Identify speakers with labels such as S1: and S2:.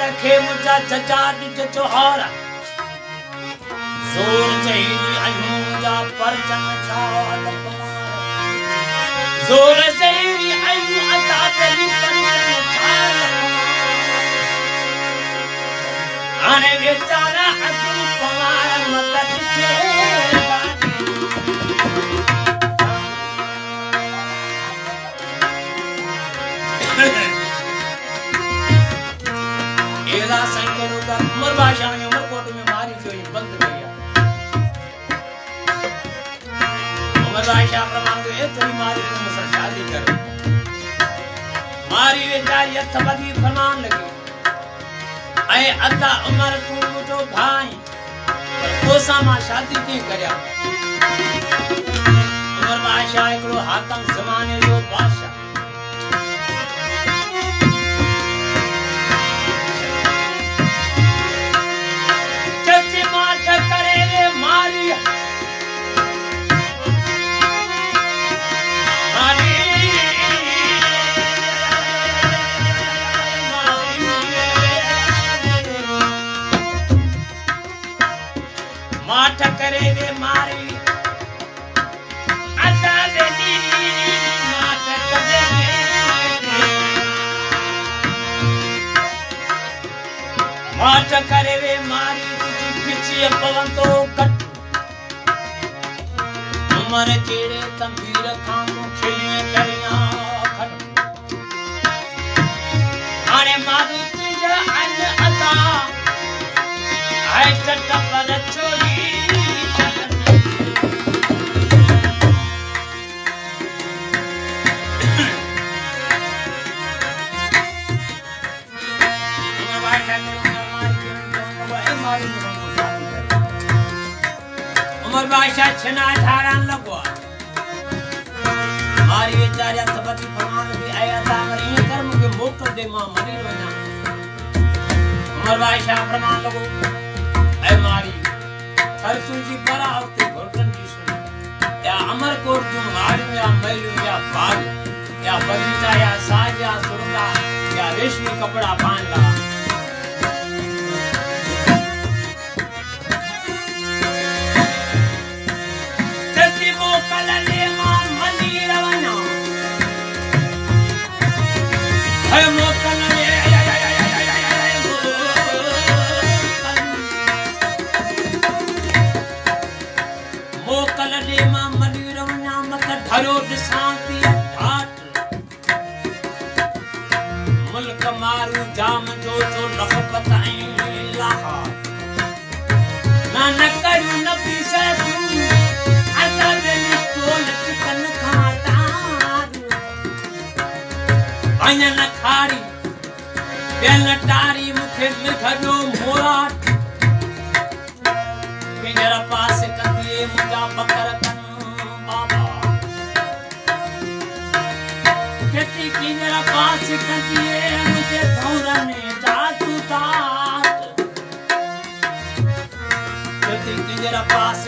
S1: रखे मुझा चचा डिज चोहारा जोर चाहिए अयूं जा परचम छाल जोर चाहिए अयूं अता तेरी परचम छाल आने बेचारा अतु पवार मत के एला संकरो का उमर भाषा में उमरकोट में मारी जो बंद गया उमर भाषा प्रमाण तो इतनी मारी तुम से शादी करो मारी बेचारी अथबदी फरमान लगी ऐ अता उमर तू जो भाई कोसा मां शादी की करया उमर भाषा एकड़ो हाकम जमाने जो बादशाह माठ करे वे मारी आशा देनी माठ करे वे माठ करे वे मारी तुझी पिछी पवन तो कट उमर चेड़े तंबीर खानो खिले करिया खट आने मारी तुझा अन अता आई चट पर छोड़ी उमर बादशाह छना धारण लगवा मारी बेचारी सबती फरमान भी आया था मरी कर मुके मोकल दे मां मरी वना उमर बादशाह फरमान लगो ऐ मारी हर तुझी बरा होते घोटन की सुन या अमरकोट तुम मारी या मैलू या बाग या बगीचा या साज या सुरंगा या रेशमी कपड़ा पहन ला मुल्क मारू जाम जो लखपत लाहा ना नकरू न पीसे आता बेली तोल चिकन खातार आया न खारी बेल टारी मुखे मिठो मोरा किंजरा पास कंदिए मुजा बकर किंजरा पास कंदिए मुझे धौरने जादू दात किंजरा पास